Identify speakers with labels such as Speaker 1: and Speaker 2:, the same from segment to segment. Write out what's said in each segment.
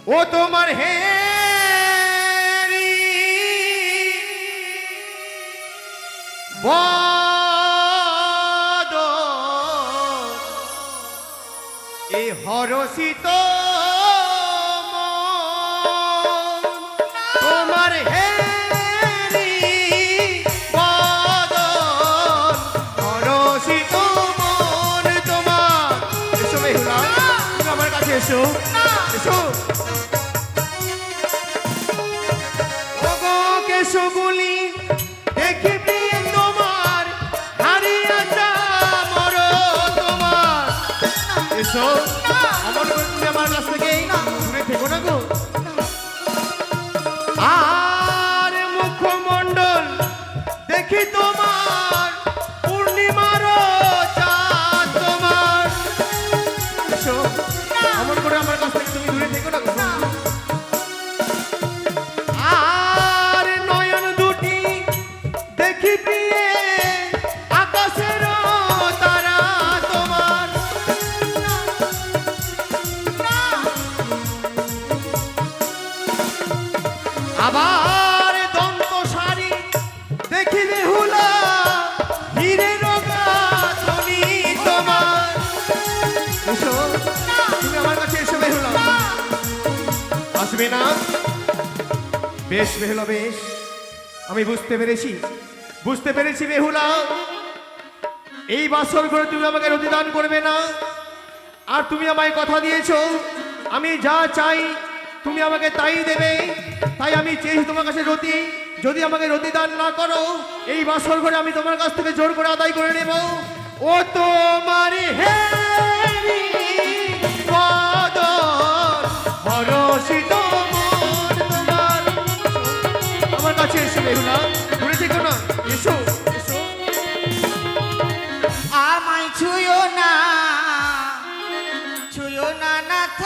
Speaker 1: ও তোমার হে এ হরষিত তোমার হে হরষিত মন তোমার। এসো বেহুলা, তুমি আমার কাছে এসো, এসো। কেশো বলি দেখি প্রিয় তোমার হারিয়ে যা মর তোমার। এসো, আমার তুমি আমার কাছ থেকে দূরে থেকো না গো। আর মুখমণ্ডল দেখি তোমার পূর্ণিমার চাঁদ তোমার। এসো, আমার করে আমার কাছ থেকে তুমি দূরে থেকো না গো। আবার দন্ত শাড়ি দেখি বেহুলা হিরে রোগাচনি তোমার। এসো, তুমি আমার কাছে এসো বেহুলা। আসবে না? বেশ বেহুলা বেশ, আমি বুঝতে পেরেছি বেহুলা, এই বাসর ঘরে তুমি আমাকে রতিদান করবে না। আর তুমি আমায় কথা দিয়েছো আমি যা চাই তুমি আমাকে তাই দেবে। তাই আমি চেয়েছি তোমার কাছে রতি, যদি আমাকে রতি দান না করো এই বাসর ঘরে আমি তোমার কাছ থেকে জোর করে আদায় করে নেব। ও তোমার হে হরষিত মন তোমার। আমার কাছে এসো বেহুলা, ঘুরে থেকো না। এসো, এসো।
Speaker 2: আমায় ছুঁয়ো না, ছুঁয়ো না নাথ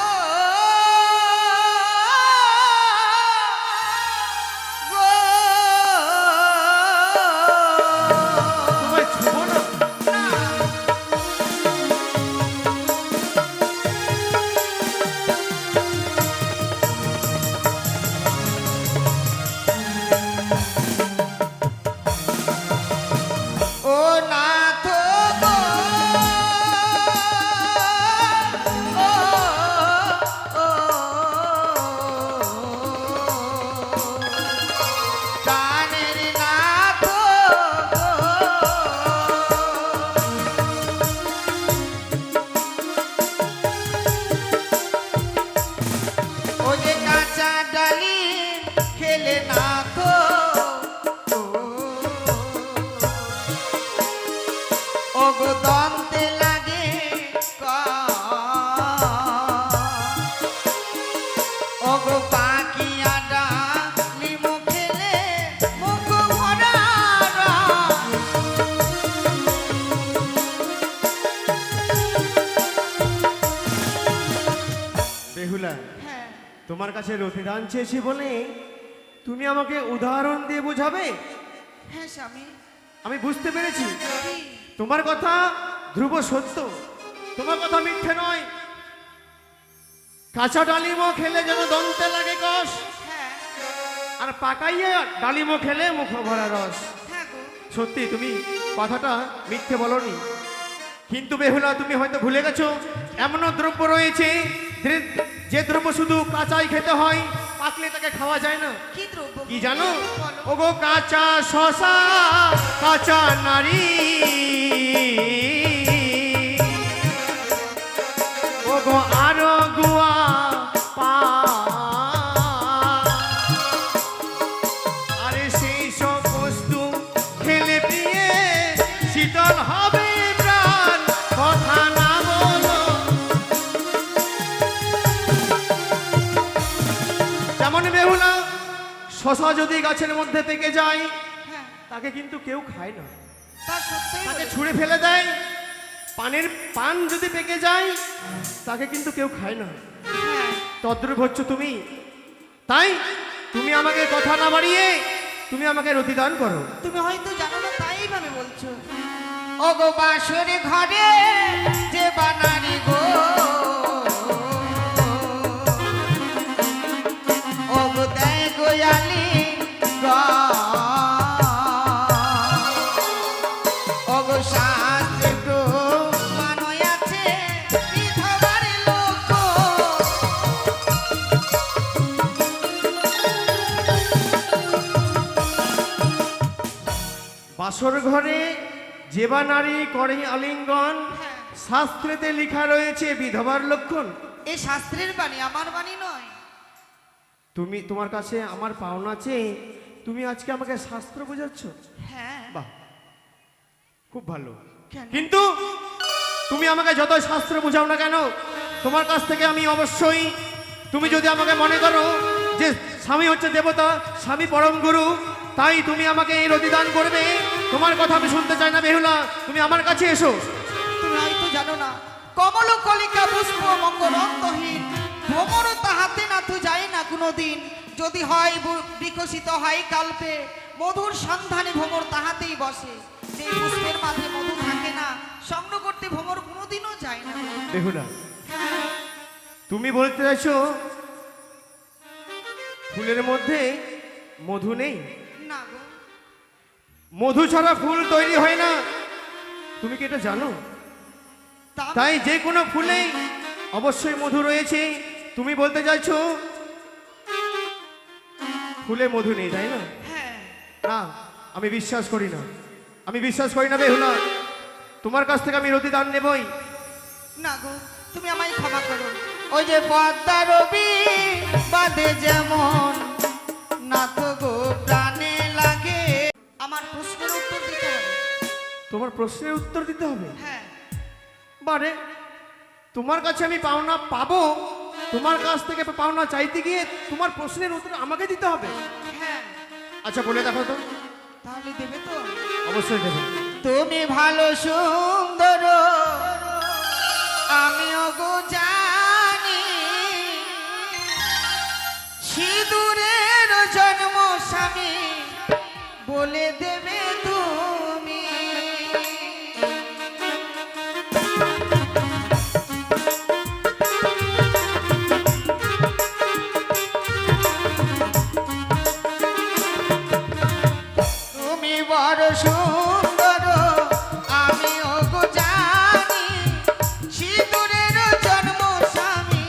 Speaker 1: তোমার কাছে রতিদান চেয়েছি বলে তুমি আমাকে উদাহরণ দিয়ে বোঝাবে?
Speaker 2: হ্যাঁ স্বামী,
Speaker 1: আমি বুঝতে পেরেছি তোমার কথা ধ্রুব সত্য, তোমার কথা মিথ্যে নয়। কাঁচা ডালিমও খেলে যেন দন্তে লাগে কষ, আর পাকাইয়া ডালিমও খেলে মুখ ভরা রস। সত্যি তুমি কথাটা মিথ্যে বলনি। কিন্তু বেহুলা তুমি হয়তো ভুলে গেছো এমনও দ্রব্য রয়েছে যে দ্রব্য শুধু কাঁচাই খেতে হয়, পাকলে তাকে খাওয়া যায় না।
Speaker 2: কি দ্রব্য?
Speaker 1: কি জানো? ওগো কাঁচা শশা, কাঁচা নারী, ওগো আরো গুয়া পা, আরে সেই সব বস্তু খেলে প্রিয়ে শীতল হবে প্রাণ, কথা না বলো। যেমন বেহুলা শশা যদি গাছের মধ্যে পেকে যায় তাকে কিন্তু কেউ খায় না, তাকে ছুঁড়ে ফেলে দেয়। পান যদি পেকে যায় তাকে কিন্তু কেউ খায় না। তদ্রূপ হচ্ছে তুমি। তাই তুমি আমাকে কথা না বাড়িয়ে তুমি আমাকে রতিদান করো।
Speaker 2: তুমি হয়তো জানো না তাই ভাবে বলছো। ওগো বাসরে ঘরে যে বানারি গো, আলি ওগো শাস্ত্রে প্রমাণ আছে বিধবার লোক।
Speaker 1: বাসর ঘরে যেবা নারী করে আলিঙ্গন, শাস্ত্রেতে লেখা রয়েছে বিধবার লক্ষণ।
Speaker 2: এই শাস্ত্রের বাণী, আমার বাণী নয়।
Speaker 1: তোমার কাছে আমার পাওনা আছে, তুমি আজকে আমাকে শাস্ত্র বোঝাচ্ছ।
Speaker 2: হ্যাঁ।
Speaker 1: বাহ, খুব ভালো।
Speaker 2: কেন?
Speaker 1: কিন্তু তুমি আমাকে যত শাস্ত্র বোঝাও না কেন, তোমার কাছ থেকে আমি অবশ্যই, তুমি যদি আমাকে মনে করো যে স্বামী হচ্ছে দেবতা, স্বামী পরম গুরু, তাই তুমি আমাকে এই রতিদান করবে, তোমার কথা আমি শুনতে চাই না বেহুলা, তুমি আমার কাছে এসো।
Speaker 2: তুমি হয়তো জানো না, কমল কলিকা পুষ্প মঙ্গলন্তহীন ভ্রমর তাহাতে না তো যায় না কোনোদিন। যদি হয় বিকশিত হয় কাল্পে, মধুর সন্ধানে ভ্রমর তাহাতেই বসে। যে পুষ্পের মাঝে মধু থাকে না, সংগ্ন করতে ভ্রমর কোনোদিনও যায় না।
Speaker 1: বেহুলা, তুমি বলতে চাইছো ফুলের মধ্যে মধু নেই?
Speaker 2: না গো,
Speaker 1: মধু ছাড়া ফুল তৈরি হয় না, তুমি কি এটা জানো?
Speaker 2: তা-
Speaker 1: তাই যে কোনো ফুলে অবশ্যই মধু রয়েছে। তুমি বলতে চাইছো ফুলে মধু নেই, তাই না?
Speaker 2: হ্যাঁ।
Speaker 1: না, আমি বিশ্বাস করি না, আমি বিশ্বাস করি না বেহুলা, তোমার কাছ থেকে আমি রতিদান নেবই।
Speaker 2: না গো, তুমি আমায় ক্ষমা করো। ওই যে পদ্মা রবি বাদে যেমন না তো গো প্রাণে লাগে। আমার প্রশ্নের উত্তর দিতে হবে।
Speaker 1: তোমার প্রশ্নের উত্তর দিতে হবে?
Speaker 2: হ্যাঁ।
Speaker 1: বারে, তোমার কাছে আমি পাওনা পাবো, তোমার কাছ থেকে পাওনা চাইতে গিয়ে তোমার প্রশ্নের উত্তর আমাকে দিতে হবে?
Speaker 2: হ্যাঁ।
Speaker 1: আচ্ছা বলে দেখো তো।
Speaker 2: তাহলে দেবে তো?
Speaker 1: অবশ্যই দেবো।
Speaker 2: তুমি ভালো সুন্দর আমিও গো জানি, সিঁদুরের জন্ম স্বামী বলে দেবে তুমি। তুমি বড় সুন্দর আমিও গো জানি, সিঁদুরের জন্ম স্বামী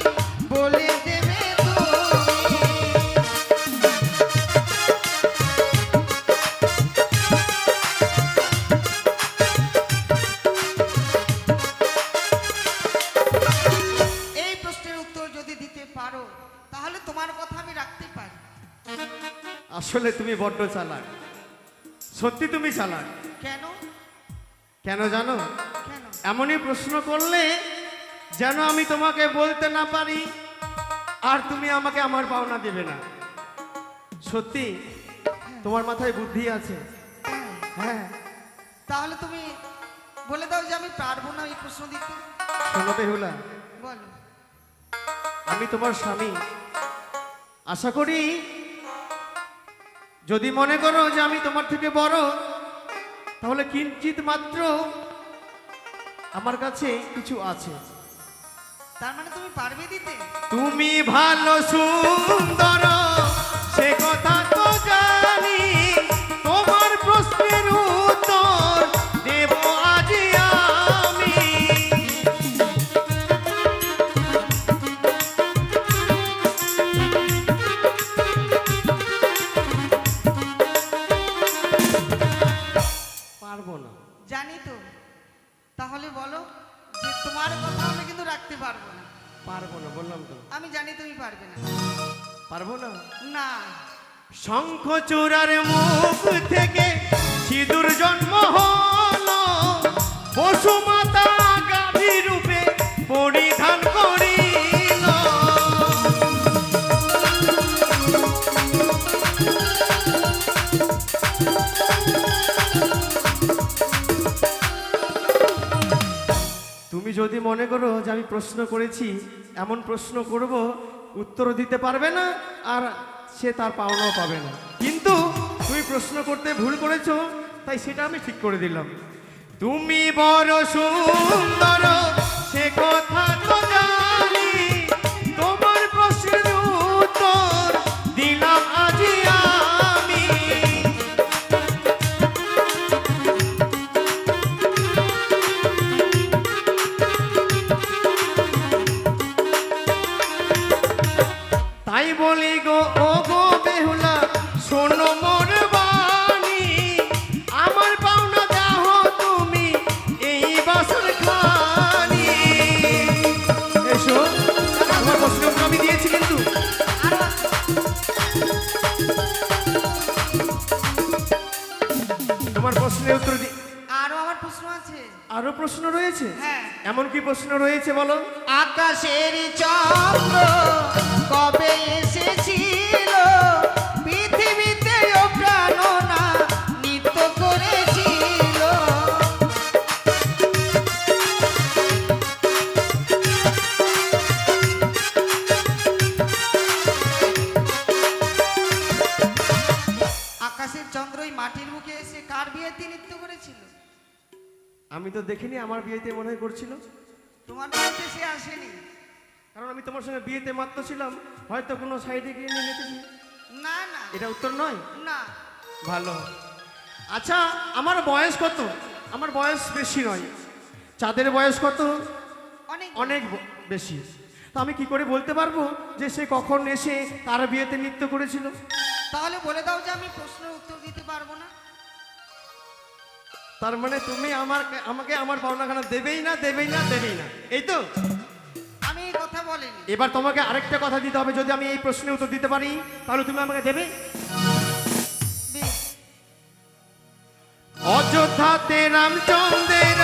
Speaker 2: বলে দেবে তুমি। এই প্রশ্নের উত্তর যদি দিতে পারো, তাহলে তোমার কথা আমি রাখতে পারি।
Speaker 1: আসলে তুমি বড্ড চালাক, সত্যি তুমি চালাক।
Speaker 2: কেন?
Speaker 1: কেন জানো?
Speaker 2: কেন?
Speaker 1: এমনই প্রশ্ন করলে যেন আমি তোমাকে বলতে না পারি, আর তুমি আমাকে আমার পাওনা দেবে না। সত্যি তোমার মাথায় বুদ্ধি আছে। হ্যাঁ,
Speaker 2: তাহলে তুমি বলে দাও যে আমি পারবো না এই প্রশ্ন দিতে।
Speaker 1: শোনো বেহুলা,
Speaker 2: বলো।
Speaker 1: আমি তোমার স্বামী, আশা করি যদি মনে করো যে আমি তোমার থেকে বড়, তাহলে কিঞ্চিত মাত্র আমার কাছে কিছু আছে।
Speaker 2: তার মানে তুমি পারবে দিতে?
Speaker 1: তুমি ভালো সুন্দর সে কথা তো জানি, তোমার প্রশ্নের উত্তর দেব আজ আমি। পারবো না।
Speaker 2: জানি তো। তাহলে বলো যে তোমার কথা আমি কিন্তু রাখতে পারবো না।
Speaker 1: পারবো না বললাম তো।
Speaker 2: আমি জানি তুমি পারবে না।
Speaker 1: পারবো না।
Speaker 2: না।
Speaker 1: শঙ্খ চূড়ার মুখ থেকে সিঁদুর জন্ম হলো, বসুমাতা গাভী রূপে পরিধান করিল। তুমি যদি মনে করো যে আমি প্রশ্ন করেছি, এমন প্রশ্ন করব উত্তর দিতে পারবে না, আর সে তার পাওনাও পাবে না। কিন্তু তুমি প্রশ্ন করতে ভুল করেছো, তাই সেটা আমি ঠিক করে দিলাম। তুমি বড় সুন্দর সে কথা তো জানি, তোমার প্রশ্নের উত্তর দিলাম আজি তাই বলি গো ও গো বেহুলা শোনো মোর বাণী, আমার পাওনা দাহ তুমি এই বাসর খানি। এসো, আমার প্রশ্ন আমি দিয়েছি কিন্তু।
Speaker 2: আরো আছে।
Speaker 1: তোমার প্রশ্নের উত্তর দি।
Speaker 2: আরো আমার প্রশ্ন আছে।
Speaker 1: আরো প্রশ্ন রয়েছে?
Speaker 2: হ্যাঁ।
Speaker 1: এমন কি প্রশ্ন রয়েছে বলো?
Speaker 2: আকাশের চন্দ্র কবে এসেছিল, পৃথিবীতে ও প্রাণনা নৃত্য করেছিল। আকাশের চন্দ্র এই মাটির বুকে এসে কার বিয়েতে নৃত্য করেছিল?
Speaker 1: আমি তো দেখিনি, আমার বিয়েতে মনে হয় করছিল।
Speaker 2: তোমার বিয়েতে সে আসেনি।
Speaker 1: কারণ আমি তোমার সঙ্গে বিয়েতে মাত্র ছিলাম, হয়তো কোনো সাইডে গিয়ে নিয়ে নেতেছি।
Speaker 2: না না
Speaker 1: এটা উত্তর নয়?
Speaker 2: না।
Speaker 1: ভালো। আচ্ছা, আমার বয়স কত? আমার বয়স বেশি নয়। চাঁদের বয়স কত?
Speaker 2: অনেক
Speaker 1: অনেক বেশি। তো আমি কি করে বলতে পারবো যে সে কখন এসে কার বিয়েতে নৃত্য করেছিল?
Speaker 2: তাহলে বলে দাও যে আমি প্রশ্নের উত্তর দিতে পারবো না।
Speaker 1: তার মানে তুমি আমাকে আমার পাওনাখানা দেবেই না, দেবেই না, দেবেই না, এই তো?
Speaker 2: আমি এই কথা বলিনি।
Speaker 1: এবার তোমাকে আরেকটা কথা দিতে হবে, যদি আমি এই প্রশ্নের উত্তর দিতে পারি তাহলে তুমি আমাকে দেবে।
Speaker 2: বেশ।
Speaker 1: অযোধ্যাতে রামচন্দ্রের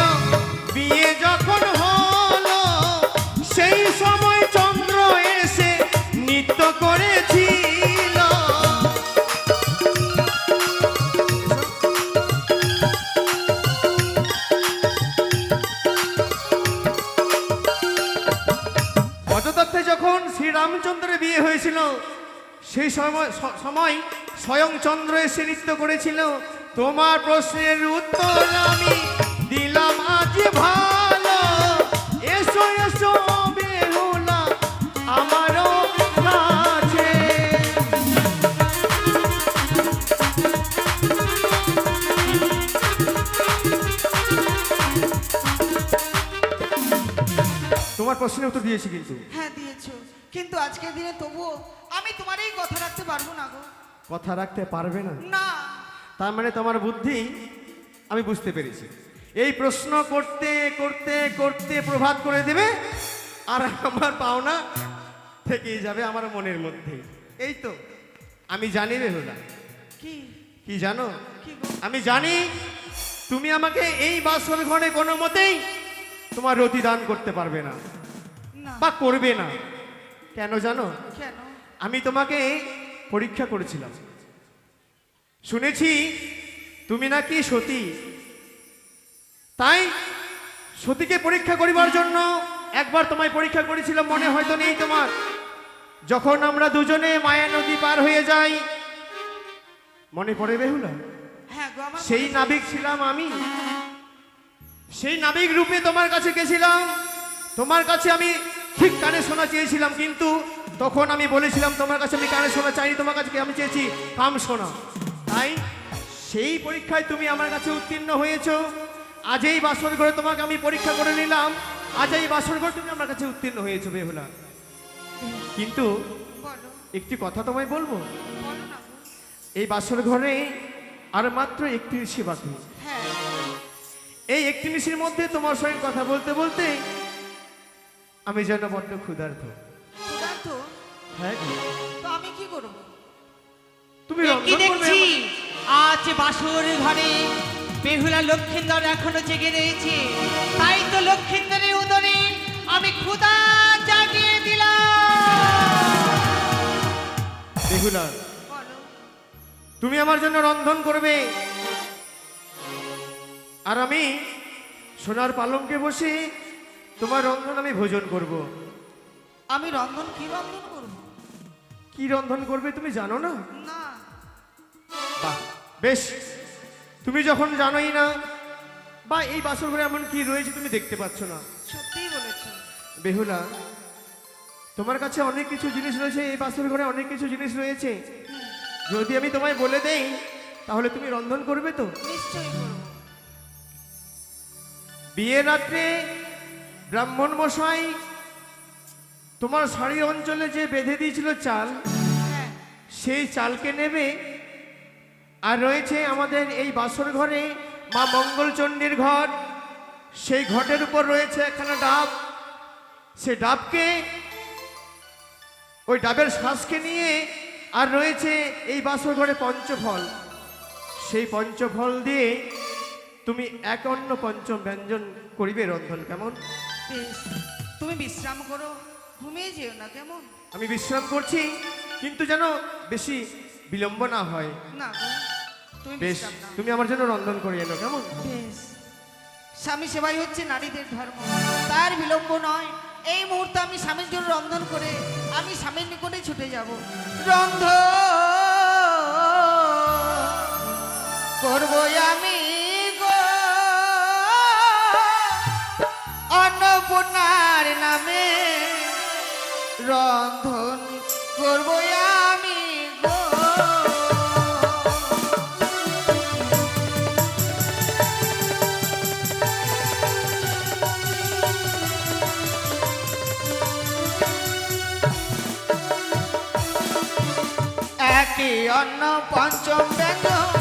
Speaker 1: বিয়ে যখন হলো, সেই সময় চন্দ্র এসে নৃত্য করেছিল। অযোধ্যাতে যখন শ্রীরামচন্দ্রের বিয়ে হয়েছিল, সেই সময় স্বয়ং চন্দ্র এসে নৃত্য করেছিল। তোমার প্রশ্নের উত্তর আমি দিলাম আজ ভালো। এসো এসো বেহুলা আমারও কাছে। তোমার প্রশ্নের উত্তর দিয়েছি কিন্তু।
Speaker 2: হ্যাঁ দিয়েছো, কিন্তু আজকের দিনে তবুও আমি তোমার এই কথা রাখতে পারবো না গো।
Speaker 1: কথা রাখতে পারবে না?
Speaker 2: না।
Speaker 1: তার মানে তোমার বুদ্ধি আমি বুঝতে পেরেছি। এই প্রশ্ন করতে করতে করতে প্রভাত করে দেবে, আর আমার পাওনা থেকেই যাবে আমার মনের মধ্যে। এই তো আমি জানি বেহুলা।
Speaker 2: কি?
Speaker 1: কি জানো?
Speaker 2: কি গো?
Speaker 1: আমি জানি তুমি আমাকে এই বাসর ঘরে কোনো মতেই তোমার রতি দান করতে পারবে না
Speaker 2: না।
Speaker 1: বা করবে না। কেন জানো?
Speaker 2: কেন?
Speaker 1: আমি তোমাকে পরীক্ষা করেছিলাম। শুনেছি তুমি নাকি সতী। তাই সতীকে পরীক্ষা করিবার জন্য একবার তোমায় পরীক্ষা করেছিলাম, মনে হয়তো নেই তোমার। যখন আমরা দুজনে মায়া নদী পার হয়ে যাই, মনে পড়ে বেহুলা?
Speaker 2: হ্যাঁ গো, আমার
Speaker 1: সেই নাবিক ছিলাম আমি। সেই নাবিক রূপে তোমার কাছে গেছিলাম। তোমার কাছে আমি ঠিক কানে শোনা চেয়েছিলাম, কিন্তু তখন আমি বলেছিলাম তোমার কাছে আমি কানে শোনা চাইনি, তোমার কাছে আমি চেয়েছি কাম শোনা। তাই সেই পরীক্ষায় তুমি আমার কাছে উত্তীর্ণ হয়েছো। আজ এই বাসর ঘরে তোমাকে আমি পরীক্ষা করে নিলাম, আজ এই বাসর ঘরে তুমি আমার কাছে উত্তীর্ণ হয়েছো বেহুলা। কিন্তু
Speaker 2: বলো,
Speaker 1: একটি কথা তোমায় বলবো।
Speaker 2: বলো না গো।
Speaker 1: এই বাসর ঘরে আর মাত্র 31 বাকি।
Speaker 2: হ্যাঁ।
Speaker 1: এই 31 মধ্যে তোমার সঙ্গে কথা বলতে বলতে আমি যেন বড্ড ক্ষুধার্ত।
Speaker 2: ক্ষুধার্ত?
Speaker 1: হ্যাঁ গো।
Speaker 2: তো আমি কি করবো?
Speaker 1: তুমি
Speaker 3: কি
Speaker 1: রন্ধন করবে
Speaker 3: দেখছি
Speaker 1: আমার-
Speaker 3: আজ বাসুর ঘরে বেহুলা লক্ষিন্দর এখনো জেগে রয়েছে। তাই তো লক্ষিন্দরের উদরে আমি ক্ষুধা জাগিয়ে দিলাম।
Speaker 1: বেহুলা,
Speaker 2: বলো।
Speaker 1: তুমি আমার জন্য রন্ধন করবে, আর আমি সোনার পালঙ্কে বসে তোমার রন্ধন আমি ভোজন করব।
Speaker 2: আমি রন্ধন কি রন্ধন করবো?
Speaker 1: কি রন্ধন করবে তুমি জানো না?
Speaker 2: না।
Speaker 1: বাহ, বেশ। তুমি যখন জানোই না, বা এই বাসর ঘরে এমন কি রয়েছে তুমি দেখতে পাচ্ছ না,
Speaker 2: সত্যিই বলেছো।
Speaker 1: বেহুলা তোমার কাছে অনেক কিছু জিনিস রয়েছে, এই বাসর ঘরে অনেক কিছু জিনিস রয়েছে। যদি আমি তোমায় বলে দেই তাহলে তুমি রন্ধন করবে তো?
Speaker 2: নিশ্চয়ই করবো।
Speaker 1: বিয়ের রাত্রে ব্রাহ্মণ মশাই তোমার শাড়ির অঞ্চলে যে বেঁধে দিয়েছিল চাল,
Speaker 2: হ্যাঁ
Speaker 1: সেই চালকে নেবে। আর রয়েছে আমাদের এই বাসর ঘরে মা মঙ্গলচণ্ডীর ঘট, সেই ঘটের উপর রয়েছে একখানা ডাব। সেই ডাবকে, ওই ডাবের শ্বাসকে নিয়ে, আর রয়েছে এই বাসর ঘরে পঞ্চফল, সেই পঞ্চফল দিয়ে তুমি এক অন্ন পঞ্চম ব্যঞ্জন করিবে রন্ধন। কেমন?
Speaker 2: বেশ, তুমি বিশ্রাম করো, ঘুমিয়ে যেও না কেমন?
Speaker 1: আমি বিশ্রাম করছি, কিন্তু যেন বেশি বিলম্ব না হয়।
Speaker 2: না গো, তুমি
Speaker 1: বেশ,
Speaker 2: বিশ্রাম নাও।
Speaker 1: তুমি আমার জন্য রন্ধন করিয়ে নাও। কেমন?
Speaker 2: বেশ, স্বামী সেবাই হচ্ছে নারীদের ধর্ম, তার বিলম্ব নয়। এই মুহূর্তে আমি স্বামীর জন্য রন্ধন করে আমি স্বামীর নিকটে ছুটে যাব। রন্ধ করবো আমি গো অন্নপূর্ণার নামে, রন্ধন করবো আমি গো। একে অন্ন পঞ্চম ব্যঞ্জন